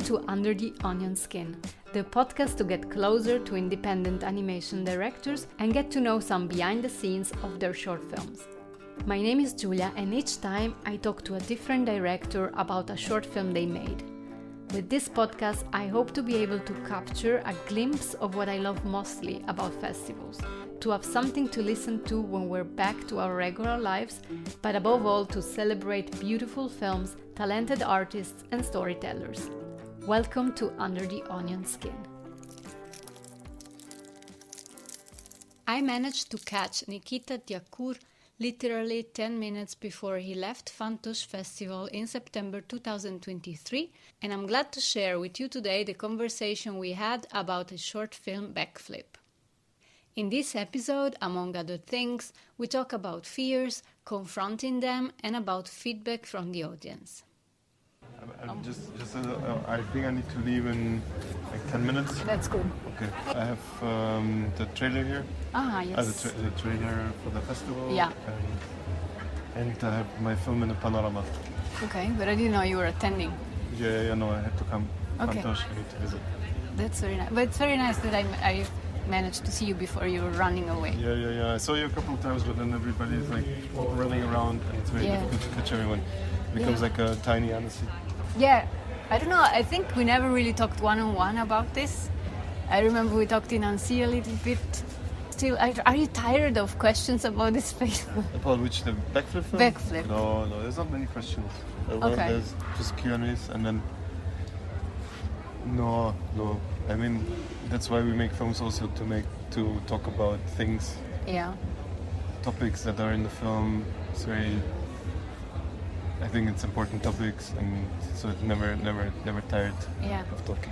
Welcome to Under the Onion Skin, the podcast to get closer to independent animation directors and get to know some behind the scenes of their short films. My name is Giulia, and each time I talk to a different director about a short film they made. With this podcast, I hope to be able to capture a glimpse of what I love mostly about festivals, to have something to listen to when we're back to our regular lives, but above all to celebrate beautiful films, talented artists and storytellers. Welcome to Under the Onion Skin. I managed to catch Nikita Diakur literally 10 minutes before he left Fantoche Festival in September 2023, and I'm glad to share with you today the conversation we had about his short film Backflip. In this episode, among other things, we talk about fears, confronting them, and about feedback from the audience. I think I need to leave in like 10 minutes. That's good. Okay. I have the trailer here. Yes. The trailer for the festival. Yeah. And I have my film in the panorama. Okay, but I didn't know you were attending. Yeah, no, I had to come. Okay. Fantoche, I need to visit. That's very nice. But it's very nice that I managed to see you before you were running away. Yeah. I saw you a couple of times, but then everybody is like running around, and it's very difficult to catch everyone. It becomes like a tiny Annecy. Yeah, I don't know. I think we never really talked one-on-one about this. I remember we talked in Annecy a little bit. Still, are you tired of questions about this film? About which, the Backflip film? Backflip. No, there's not many questions. Okay. There's just Q&As, and then... No. I mean, that's why we make films also, to talk about things. Yeah. Topics that are in the film. It's very... I think it's important topics, and so it's never tired of talking.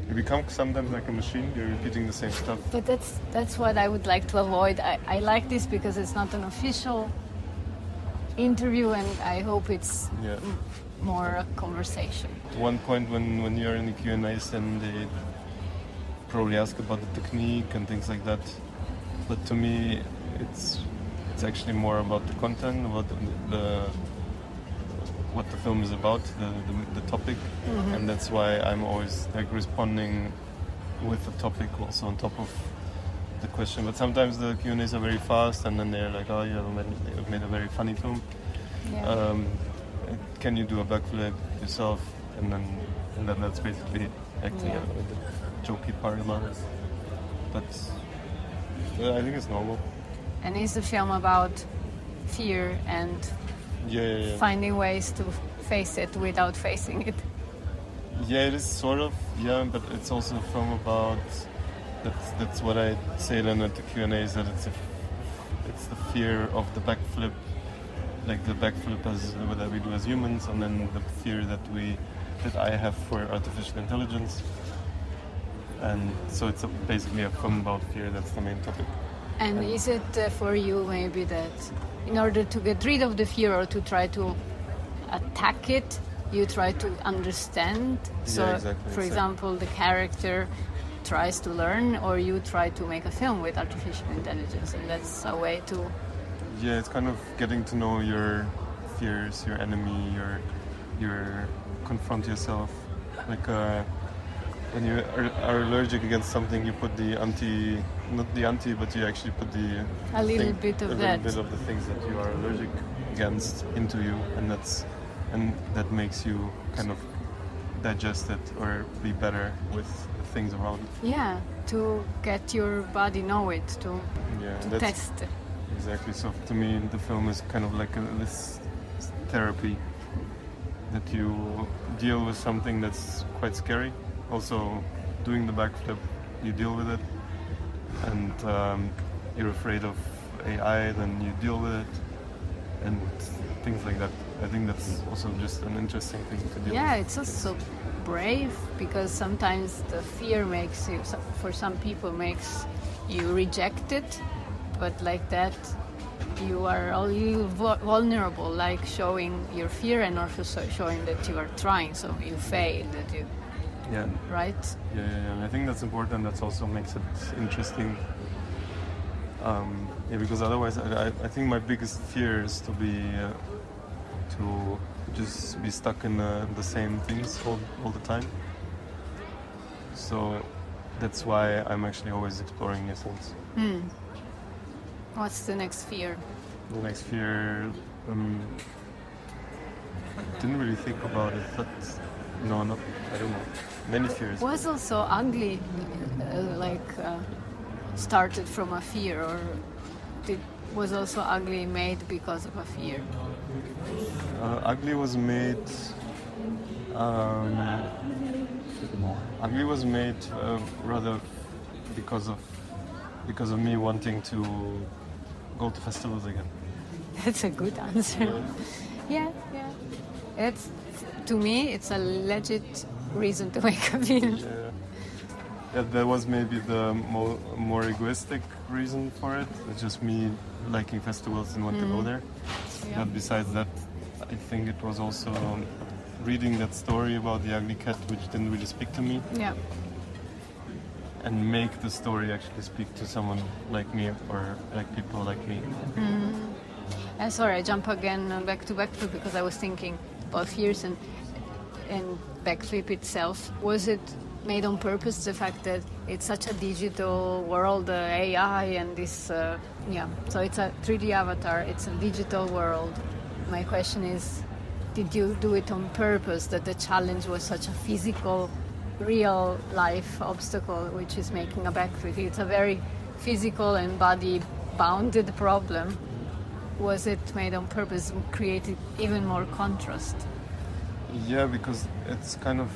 You become sometimes like a machine. You're repeating the same stuff. But that's what I would like to avoid. I like this because it's not an official interview, and I hope it's more a conversation. At one point when you're in the Q&As, then they probably ask about the technique and things like that. But to me, it's actually more about the content, about what the film is about, the topic, and that's why I'm always like responding with the topic also on top of the question. But sometimes the Q&As are very fast, and then they're like, "Oh, you have made a very funny film. Yeah. Can you do a backflip yourself?" And then that's basically acting the jokey part about it. But I think it's normal. And is the film about fear and finding ways to face it without facing it? Yeah, it is sort of, but it's also a film about, that's what I say then at the Q&As, that it's the fear of the backflip, like the backflip that we do as humans, and then the fear that I have for artificial intelligence. And so it's basically a film about fear. That's the main topic. And is it for you maybe that in order to get rid of the fear or to try to attack it, you try to understand? So, exactly. For example, the character tries to learn, or you try to make a film with artificial intelligence, and that's a way to... Yeah, it's kind of getting to know your fears, your enemy, your confront yourself. Like when you are allergic against something, you put but you actually put a little bit of the things that you are allergic against into you, and that makes you kind of digest it or be better with the things around. Yeah, to get your body know it, to test it. Exactly. So to me, the film is kind of like this therapy, that you deal with something that's quite scary. Also, doing the backflip, you deal with it, and you're afraid of AI, then you deal with it, and things like that. I think that's also just an interesting thing to deal with. Yeah, it's also brave, because sometimes the fear makes you, for some people, makes you reject it, but like that, you are all vulnerable, like showing your fear and also showing that you are trying, so you fail, that you... Yeah. Right? Yeah. I think that's important. That also makes it interesting. Because otherwise, I think my biggest fear is to just be stuck in the same things all the time. So that's why I'm actually always exploring new things. What's the next fear? The next fear, didn't really think about it, but no, I don't know. Many fears. Was also ugly, started from a fear, or was also ugly made because of a fear? Ugly was made. Ugly was made rather because of me wanting to go to festivals again. That's a good answer. Yeah. It's, to me, it's a legit reason to make a film. Yeah, that was maybe the more egoistic reason for it. It's just me liking festivals and want to go there. Yeah. But besides that, I think it was also reading that story about the ugly cat, which didn't really speak to me. Yeah. And make the story actually speak to someone like me, or like people like me. Sorry, I jump again back to Backflip because I was thinking about fears and Backflip itself. Was it made on purpose, the fact that it's such a digital world, AI and this, so it's a 3D avatar, it's a digital world. My question is, did you do it on purpose, that the challenge was such a physical, real life obstacle, which is making a backflip? It's a very physical and body bounded problem. Was it made on purpose, created even more contrast? Yeah, because it's kind of,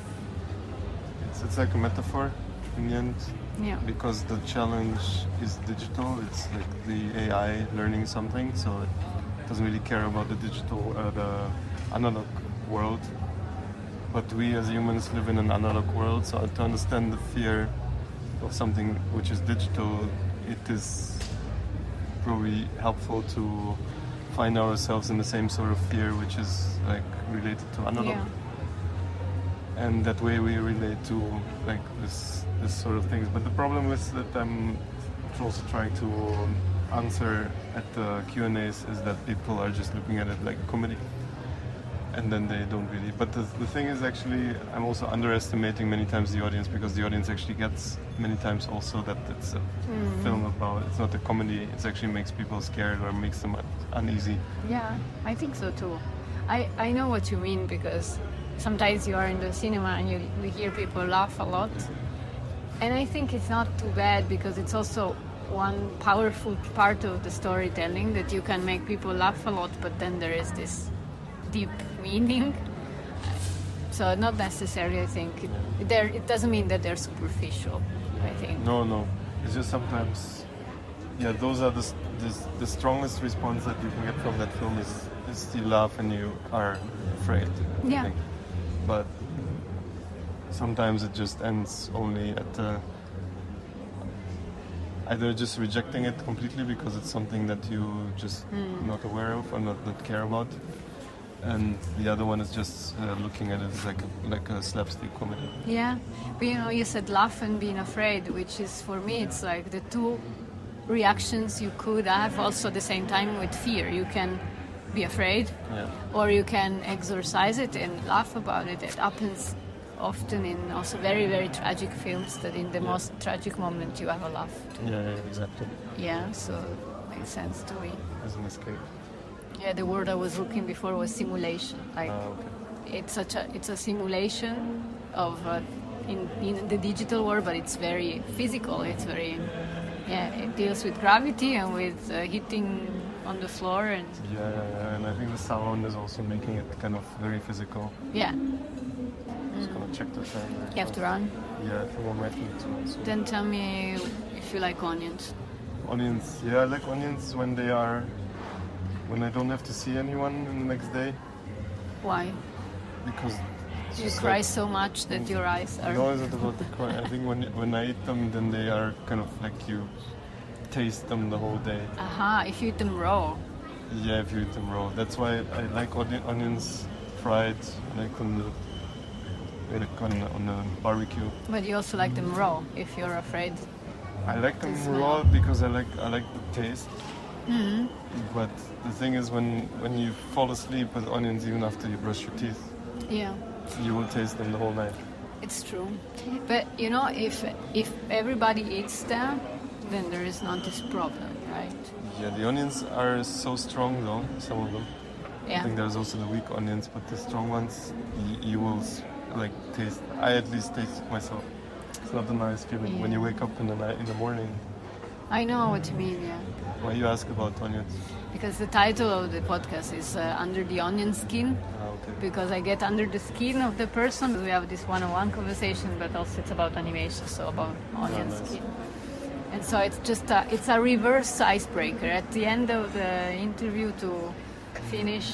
it's like a metaphor in the end. Yeah. Because the challenge is digital, it's like the AI learning something, so it doesn't really care about the digital, the analog world. But we as humans live in an analog world, so to understand the fear of something which is digital, it is probably helpful to find ourselves in the same sort of fear which is like related to analog. Yeah. And that way we relate to like this sort of things. But the problem is that I'm also trying to answer at the Q&As is that people are just looking at it like a comedy. And then they don't really. But the thing is, actually, I'm also underestimating many times the audience, because the audience actually gets many times also that it's a film about, it's not a comedy, it actually makes people scared or makes them uneasy. Yeah, I think so too. I know what you mean, because sometimes you are in the cinema and you hear people laugh a lot. And I think it's not too bad, because it's also one powerful part of the storytelling, that you can make people laugh a lot, but then there is this deep meaning. So not necessarily, I think it doesn't mean that they're superficial, I think. No, it's just sometimes, those are the strongest response that you can get from that film is you laugh and you are afraid. Yeah. I think. But sometimes it just ends only at either just rejecting it completely because it's something that you just not aware of or not care about. And the other one is just looking at it as like a slapstick comedy. Yeah, but you said laugh and being afraid, which is, for me, it's like the two reactions you could have also at the same time with fear. You can be afraid, or you can exorcise it and laugh about it. It happens often in also very, very tragic films, that in the most tragic moment you have a laugh. Yeah, exactly. Yeah, so it makes sense to me. As an escape. Yeah, the word I was looking before was simulation. Like, it's a simulation of in the digital world, but it's very physical. It's very, it deals with gravity and with hitting on the floor and. Yeah, and I think the sound is also making it kind of very physical. Yeah. Just gonna check the time. You have to run. Yeah, I might need to run soon. Then tell me if you like onions. Onions, I like onions when I don't have to see anyone in the next day. Why? Because you cry so much that your eyes are. No, it's not about the cry. I think when I eat them, then they are kind of like you taste them the whole day. Aha, if you eat them raw. Yeah, if you eat them raw. That's why I like onions fried, like on the barbecue. But you also like them raw, if you're afraid. I like them raw because I like the taste. Mm-hmm. But the thing is, when you fall asleep with onions, even after you brush your teeth, you will taste them the whole night. It's true. But you know, if everybody eats them, then there is not this problem, right? Yeah, the onions are so strong though, some of them. Yeah. I think there's also the weak onions, but the strong ones you will like taste. I at least taste it myself. It's not a nice feeling when you wake up in the morning. I know what you mean, yeah. Why you ask about onions? Because the title of the podcast is Under the Onion Skin. Okay. Because I get under the skin of the person. We have this one-on-one conversation, but also it's about animation, so about onion skin. And so it's just it's a reverse icebreaker. At the end of the interview to finish,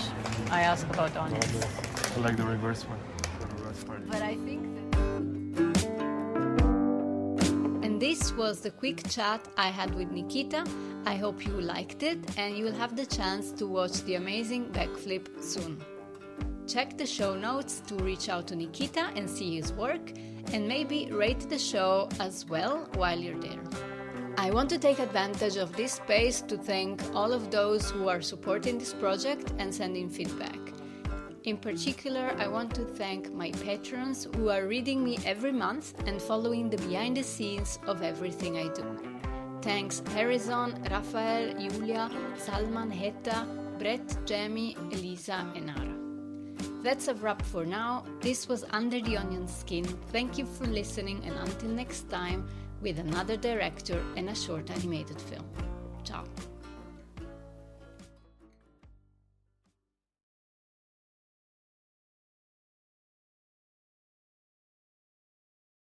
I ask about onions. I like the reverse one. The reverse part. But I think that... And this was the quick chat I had with Nikita. I hope you liked it and you will have the chance to watch the amazing Backflip soon. Check the show notes to reach out to Nikita and see his work, and maybe rate the show as well while you're there. I want to take advantage of this space to thank all of those who are supporting this project and sending feedback. In particular, I want to thank my patrons who are reading me every month and following the behind the scenes of everything I do. Thanks Harrison, Rafael, Giulia, Salman, Hetta, Brett, Jamie, Elisa and Ara. That's a wrap for now. This was Under the Onion Skin. Thank you for listening, and until next time with another director and a short animated film. Ciao!